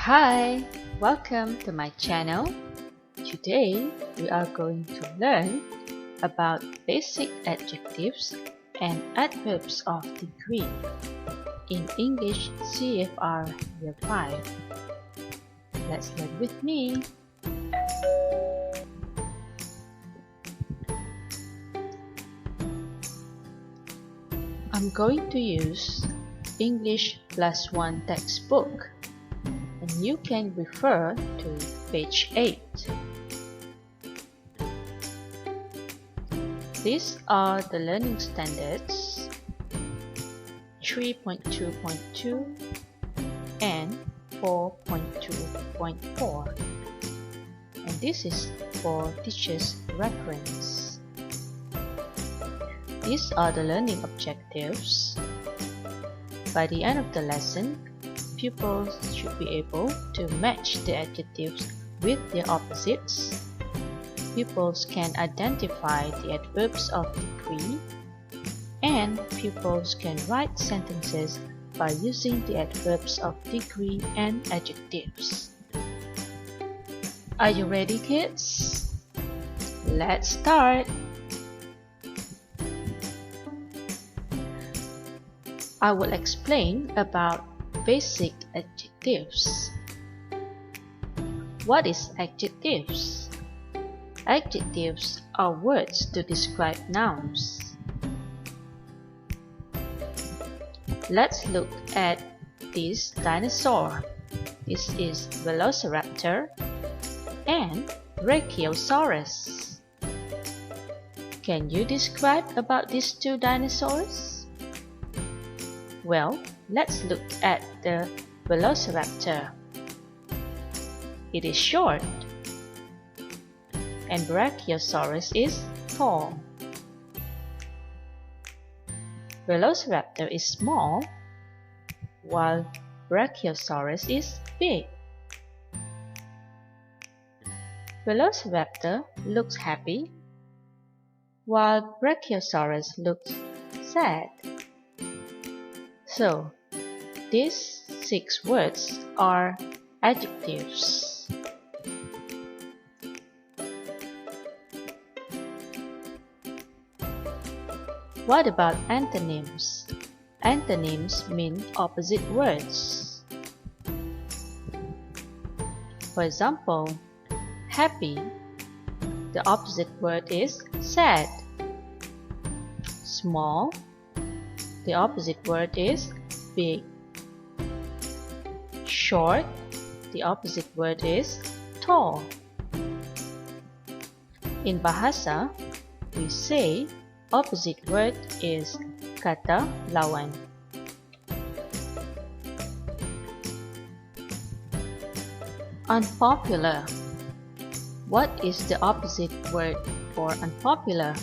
Hi, welcome to my channel. Today we are going to learn about basic adjectives and adverbs of degree in English CEFR Year 5. Let's learn with me. I'm going to use English Plus One textbook, and you can refer to page 8. These are the learning standards 3.2.2 and 4.2.4, and this is for teachers' reference. These are the learning objectives. By the end of the lesson, pupils should be able to match the adjectives with their opposites. Pupils can identify the adverbs of degree, and pupils can write sentences by using the adverbs of degree and adjectives. Are you ready, kids? Let's start! I will explain about basic adjectives. What is adjectives? Adjectives are words to describe nouns. Let's look at this dinosaur. This is Velociraptor and Brachiosaurus. Can you describe about these two dinosaurs? Well, let's look at the Velociraptor. It is short, and Brachiosaurus is tall. Velociraptor is small, while Brachiosaurus is big. Velociraptor looks happy, while Brachiosaurus looks sad. So, these 6 words are adjectives. What about antonyms? Antonyms mean opposite words. For example, happy, the opposite word is sad. Small, the opposite word is big. Short, the opposite word is tall. In Bahasa, we say opposite word is kata lawan. Unpopular. What is the opposite word for unpopular?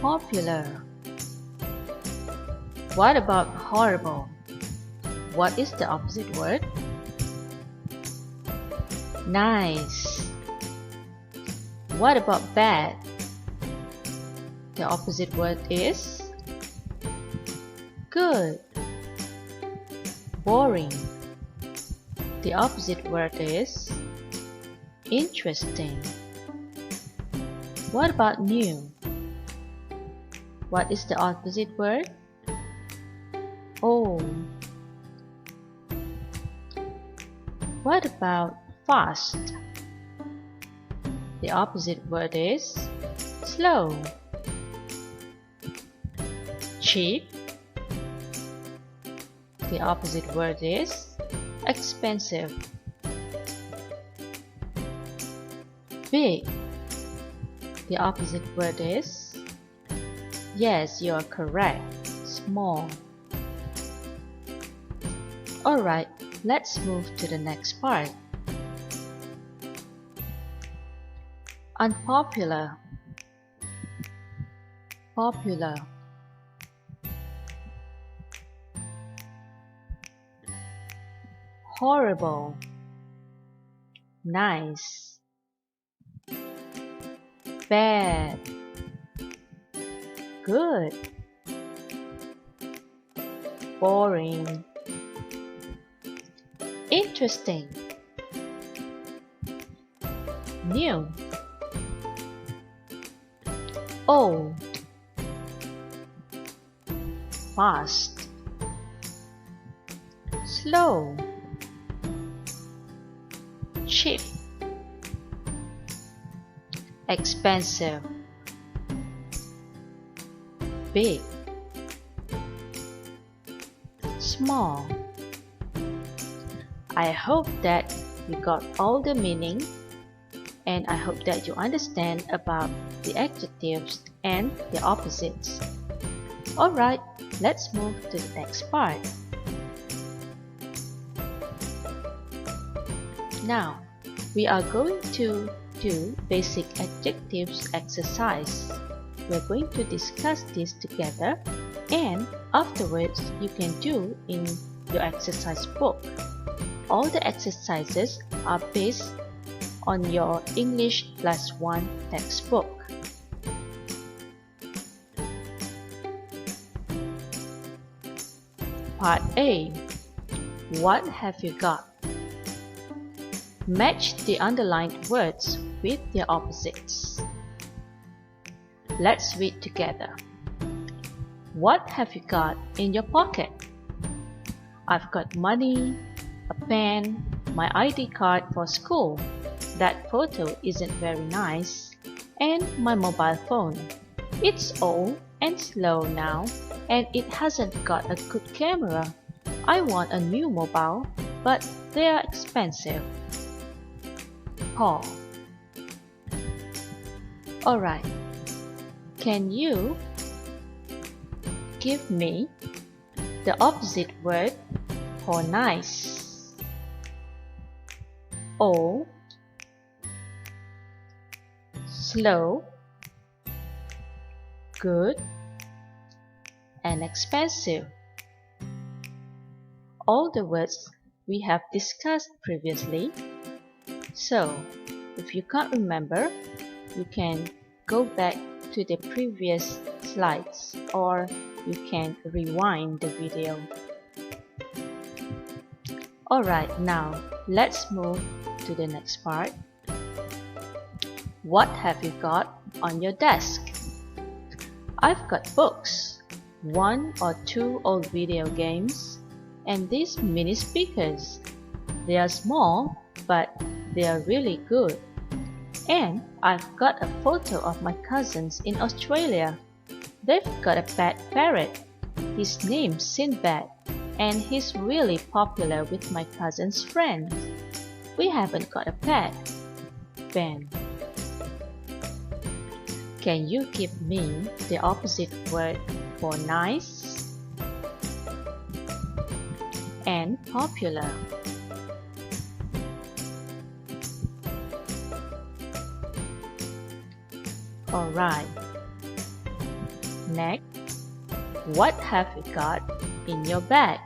Popular. What about horrible? What is the opposite word? Nice. What about bad? The opposite word is good. Boring. The opposite word is interesting. What about new? What is the opposite word? Old. What about fast? The opposite word is slow. Cheap. The opposite word is expensive. Big. The opposite word is, yes, you are correct, small. Alright, let's move to the next part. Unpopular. Popular. Horrible. Nice. Bad. Good. Boring. Interesting. New. Old. Fast. Slow. Cheap. Expensive. Big. Small. I hope that you got all the meaning, and I hope that you understand about the adjectives and the opposites. Alright, let's move to the next part. Now, we are going to do basic adjectives exercise. We're going to discuss this together, and afterwards you can do in your exercise book. All the exercises are based on your English +1 textbook. Part A. What have you got? Match the underlined words with their opposites. Let's read together. What have you got in your pocket? I've got money, a pen, my ID card for school. That photo isn't very nice. And my mobile phone. It's old and slow now, and it hasn't got a good camera. I want a new mobile, but they are expensive. Paul. Alright, can you give me the opposite word for nice? Old, slow, good, and expensive. All the words we have discussed previously. So, if you can't remember, you can go back to the previous slides, or you can rewind the video. Alright, now let's move to the next part. What have you got on your desk? I've got books, 1 or 2 old video games, and these mini speakers. They are small, but they are really good. And I've got a photo of my cousins in Australia. They've got a pet parrot. His name's Sinbad, and he's really popular with my cousin's friends. We haven't got a pet. Ben. Can you give me the opposite word for nice and popular? Alright. Next, what have you got in your bag?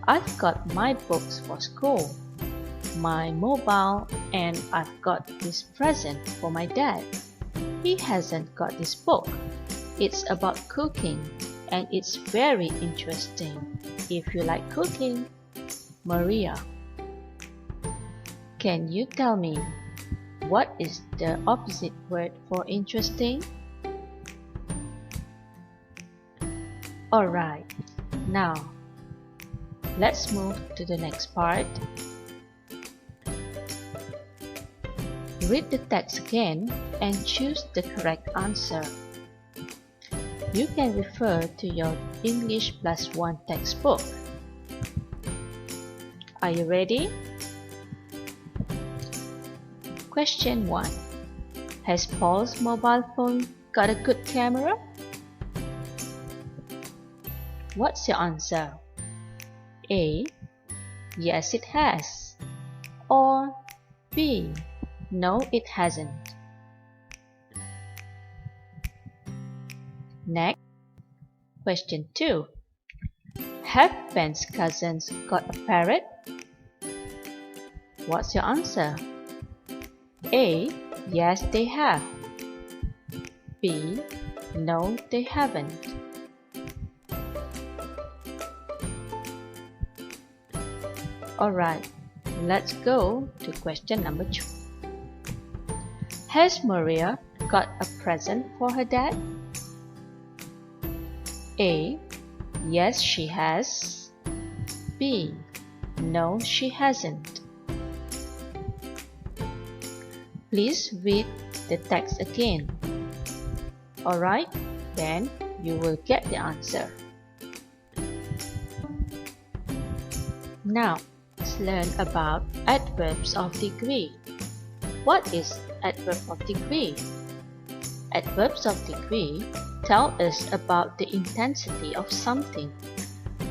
I've got my books for school, my mobile, and I've got this present for my dad. He hasn't got this book. It's about cooking, and it's very interesting if you like cooking. Maria. Can you tell me what is the opposite word for interesting? Alright, now let's move to the next part. Read the text again and choose the correct answer. You can refer to your English +1 textbook. Are you ready? Question 1. Has Paul's mobile phone got a good camera? What's your answer? A. Yes, it has. Or B. No, it hasn't. Next, question 2. Have Ben's cousins got a parrot? What's your answer? A. Yes, they have. B. No, they haven't. Alright, let's go to question number 2. Has Maria got a present for her dad? A. Yes, she has. B. No, she hasn't. Please read the text again. Alright, then you will get the answer. Now, let's learn about adverbs of degree. What is adverb of degree? Adverbs of degree tell us about the intensity of something.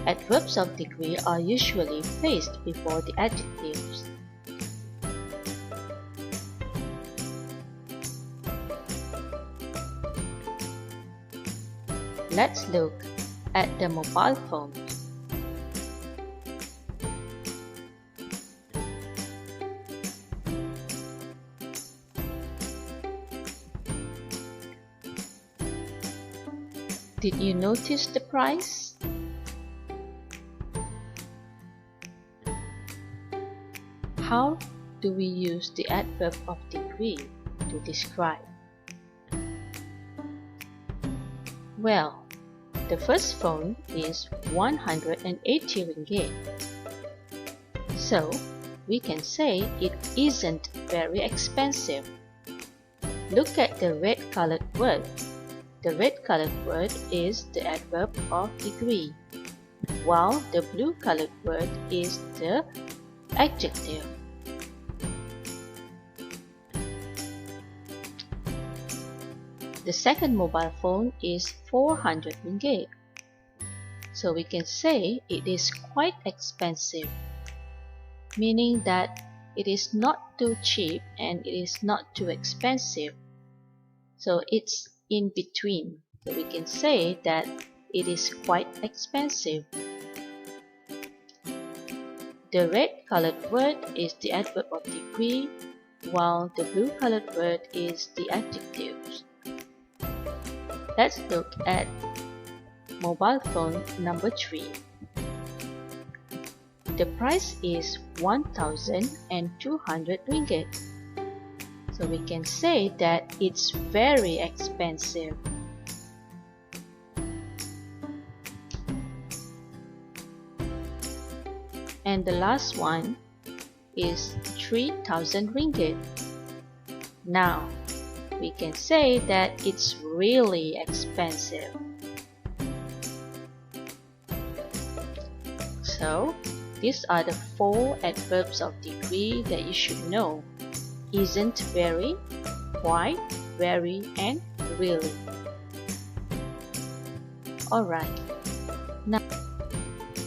Adverbs of degree are usually placed before the adjectives. Let's look at the mobile phone. Did you notice the price? How do we use the adverb of degree to describe? Well, the first phone is 180 ringgit. So, we can say it isn't very expensive. Look at the red colored word. The red colored word is the adverb of degree, while the blue colored word is the adjective. The second mobile phone is 400 ringgit. So we can say it is quite expensive, meaning that it is not too cheap and it is not too expensive. So it's in between. So we can say that it is quite expensive. The red colored word is the adverb of degree, while the blue colored word is the adjectives. Let's look at mobile phone number 3. The price is 1,200 ringgit. So we can say that it's very expensive. And the last one is 3,000 ringgit. Now, we can say that it's really expensive. So, these are the 4 adverbs of degree that you should know. Isn't very, quite, very, and really. Alright, now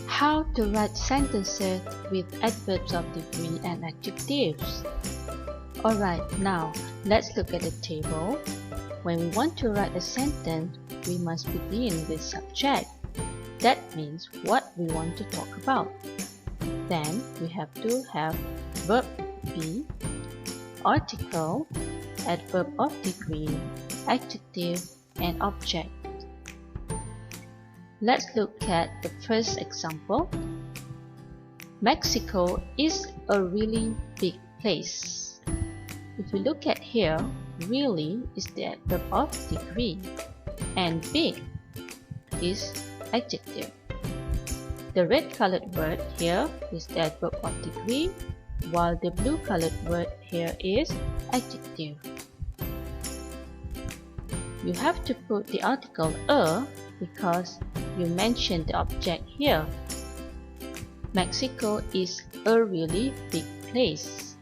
how to write sentences with adverbs of degree and adjectives. Alright, now let's look at the table. When we want to write a sentence, we must begin with subject. That means what we want to talk about. Then we have to have verb be, article, adverb of degree, adjective, and object. Let's look at the first example. Mexico is a really big place. If you look at here, really is the adverb of degree, and big is adjective. The red colored word here is the adverb of degree, while the blue colored word here is adjective. You have to put the article a because you mentioned the object here. Mexico is a really big place.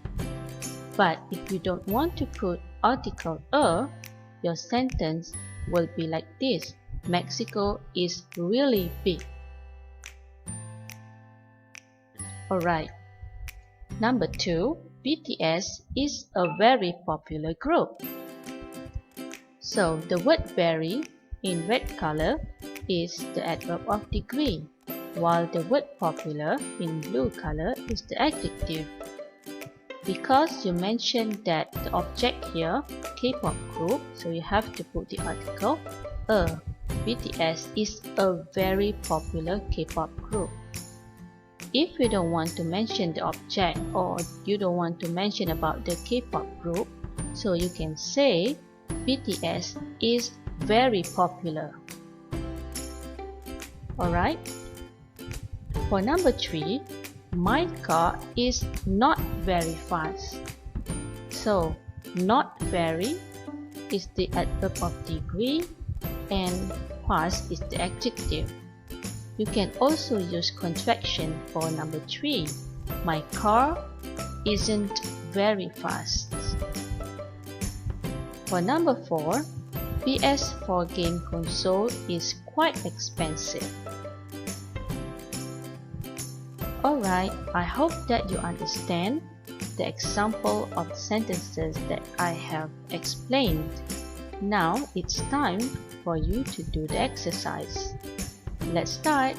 But if you don't want to put article a, your sentence will be like this. Mexico is really big. Alright. Number 2, BTS is a very popular group. So the word very in red color is the adverb of degree, while the word popular in blue color is the adjective. Because you mentioned that the object here, K-pop group, so you have to put the article a. BTS is a very popular K-pop group. If you don't want to mention the object or you don't want to mention about the K-pop group, so you can say BTS is very popular. Alright? For number 3, my car is not very fast. So, not very is the adverb of degree and fast is the adjective. You can also use contraction for number 3. My car isn't very fast. For number 4, PS4 game console is quite expensive. Alright, I hope that you understand the example of sentences that I have explained. Now it's time for you to do the exercise. Let's start.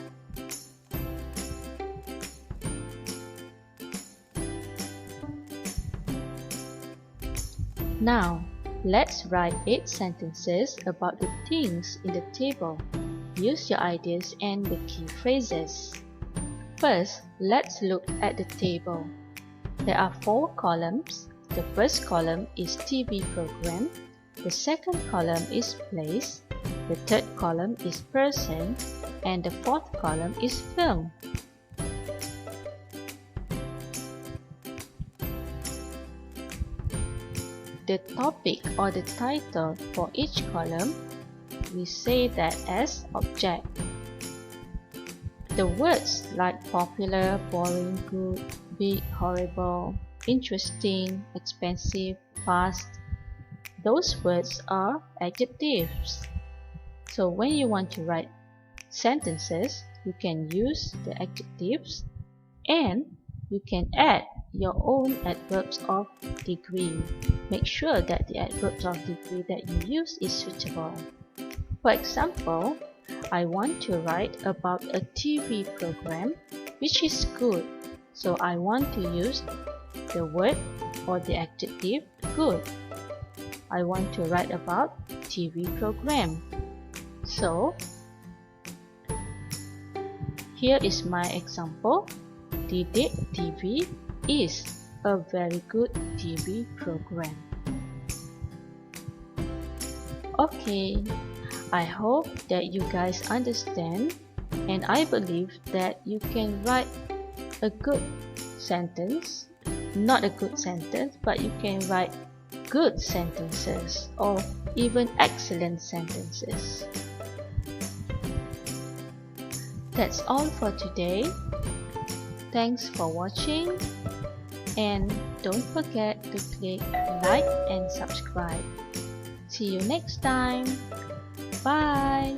Now, let's write 8 sentences about the things in the table. Use your ideas and the key phrases. First, let's look at the table. There are 4 columns. The first column is TV program. The second column is place. The third column is person. And the fourth column is film. The topic or the title for each column, we say that as object. The words like popular, boring, good, big, horrible, interesting, expensive, fast, those words are adjectives. So when you want to write sentences, you can use the adjectives and you can add your own adverbs of degree. Make sure that the adverbs of degree that you use is suitable. For example, I want to write about a TV program which is good. So I want to use the word or the adjective good. I want to write about TV program. So here is my example. Didik TV is a very good TV program. Okay, I hope that you guys understand, and I believe that you can write a good sentence, not a good sentence, but you can write good sentences or even excellent sentences. That's all for today. Thanks for watching, and don't forget to click like and subscribe. See you next time. Bye.